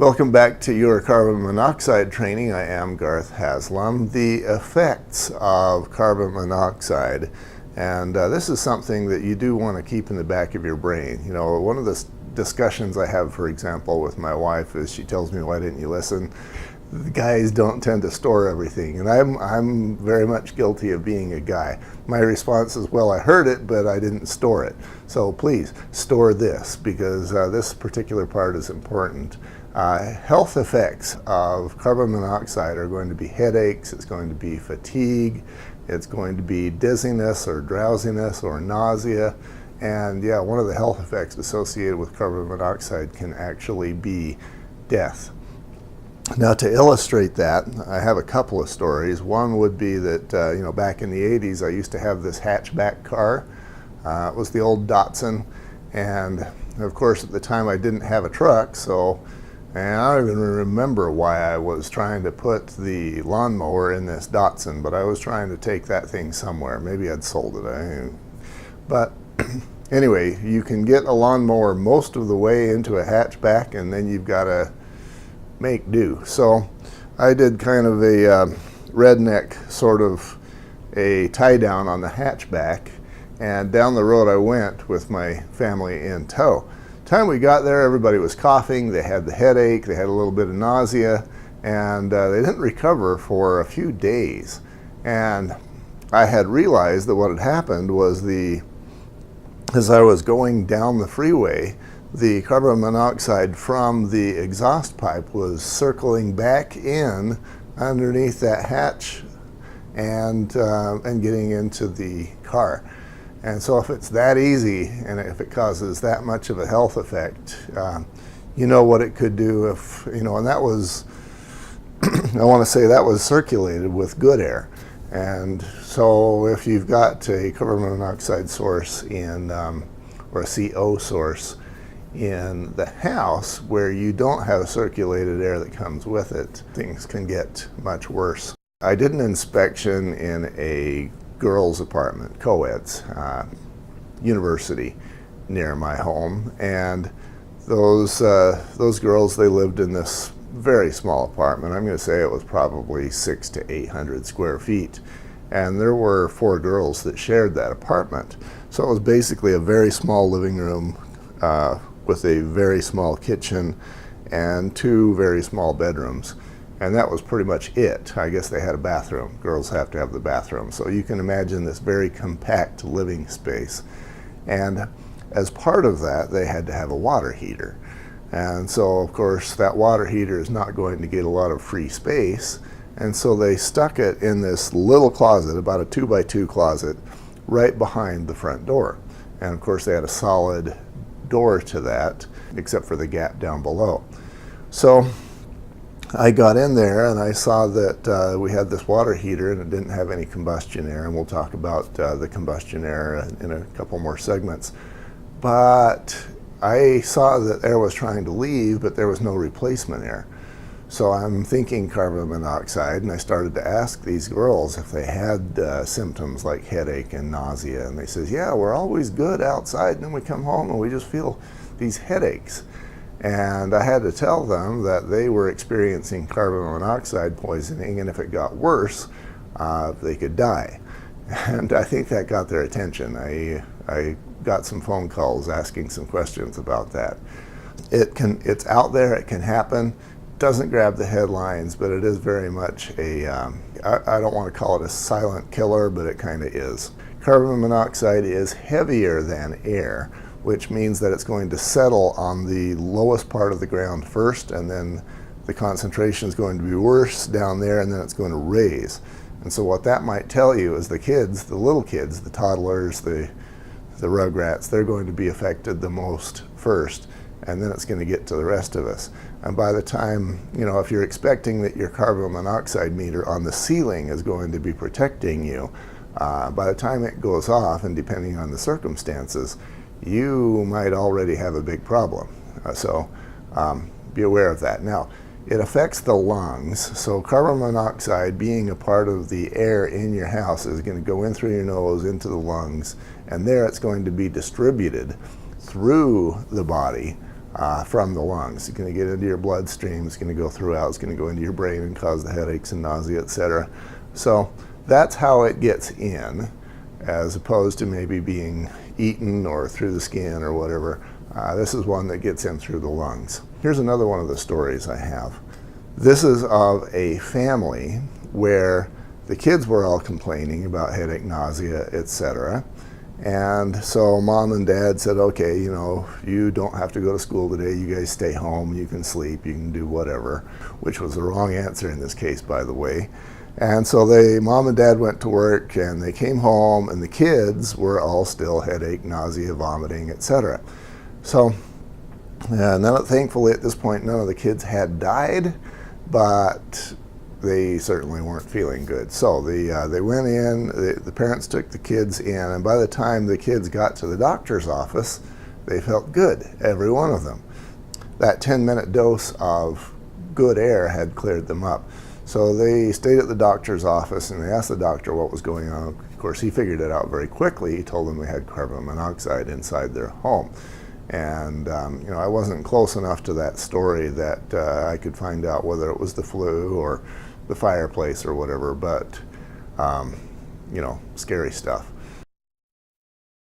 Welcome back to your carbon monoxide training. I am Garth Haslam. The effects of carbon monoxide, and this is something that you do want to keep in the back of your brain. You know, one of the discussions I have, for example, with my wife is she tells me, "Why didn't you listen?" The guys don't tend to store everything, and I'm very much guilty of being a guy. My response is, well, I heard it, but I didn't store it. So please store this, because this particular part is important. Health effects of carbon monoxide are going to be headaches, it's going to be fatigue, it's going to be dizziness or drowsiness or nausea, and yeah, one of the health effects associated with carbon monoxide can actually be death. Now, to illustrate that, I have a couple of stories. One would be that, you know, back in the 80s, I used to have this hatchback car. It was the old Datsun, and of course, at the time, I didn't have a truck, and I don't even remember why I was trying to put the lawnmower in this Datsun, but I was trying to take that thing somewhere. Maybe I'd sold it. But anyway, you can get a lawnmower most of the way into a hatchback, and then you've got to make do. So I did kind of a redneck sort of a tie down on the hatchback, and down the road I went with my family in tow. Time we got there, everybody was coughing, they had the headache, they had a little bit of nausea, and they didn't recover for a few days. And I had realized that what had happened was as I was going down the freeway, the carbon monoxide from the exhaust pipe was circling back in underneath that hatch and getting into the car. And so if it's that easy, and if it causes that much of a health effect, you know what it could do if, you know, and that was, I want to say that was circulated with good air. And so if you've got a carbon monoxide source or a CO source in the house where you don't have circulated air that comes with it, things can get much worse. I did an inspection in a girls' apartment, co-eds, university near my home, and those girls, they lived in this very small apartment. I'm going to say it was probably 600 to 800 square feet, and there were 4 girls that shared that apartment. So it was basically a very small living room with a very small kitchen and 2 very small bedrooms. And that was pretty much it. I guess they had a bathroom. Girls have to have the bathroom. So you can imagine this very compact living space. And as part of that, they had to have a water heater. And so, of course, that water heater is not going to get a lot of free space. And so they stuck it in this little closet, about a 2x2 closet, right behind the front door. And of course, they had a solid door to that, except for the gap down below. So I got in there and I saw that we had this water heater and it didn't have any combustion air, and we'll talk about the combustion air in a couple more segments. But I saw that air was trying to leave, but there was no replacement air. So I'm thinking carbon monoxide, and I started to ask these girls if they had symptoms like headache and nausea, and they says, yeah, we're always good outside, and then we come home and we just feel these headaches. And I had to tell them that they were experiencing carbon monoxide poisoning, and if it got worse, they could die. And I think that got their attention. I got some phone calls asking some questions about that. It's out there, it can happen. Doesn't grab the headlines, but it is very much I don't want to call it a silent killer, but it kind of is. Carbon monoxide is heavier than air, which means that it's going to settle on the lowest part of the ground first, and then the concentration is going to be worse down there, and then it's going to raise. And so what that might tell you is the kids, the little kids, the toddlers, the rugrats, they're going to be affected the most first, and then it's going to get to the rest of us. And by the time, you know, if you're expecting that your carbon monoxide meter on the ceiling is going to be protecting you, by the time it goes off, and depending on the circumstances, you might already have a big problem. So be aware of that. Now, it affects the lungs. So carbon monoxide, being a part of the air in your house, is going to go in through your nose into the lungs, and there it's going to be distributed through the body from the lungs. It's going to get into your bloodstream, it's going to go throughout, it's going to go into your brain and cause the headaches and nausea, etc. So that's how it gets in, as opposed to maybe being eaten or through the skin or whatever. This is one that gets in through the lungs. Here's another one of the stories I have. This is of a family where the kids were all complaining about headache, nausea, etc. And so mom and dad said, okay, you know, you don't have to go to school today. You guys stay home. You can sleep. You can do whatever, which was the wrong answer in this case, by the way. And so mom and dad went to work, and they came home, and the kids were all still headache, nausea, vomiting, etc. So, thankfully at this point, none of the kids had died, but they certainly weren't feeling good. So they went in, the parents took the kids in, and by the time the kids got to the doctor's office, they felt good, every one of them. That 10-minute dose of good air had cleared them up. So they stayed at the doctor's office, and they asked the doctor what was going on. Of course, he figured it out very quickly. He told them they had carbon monoxide inside their home. And you know, I wasn't close enough to that story that I could find out whether it was the flu or the fireplace or whatever, but you know, scary stuff.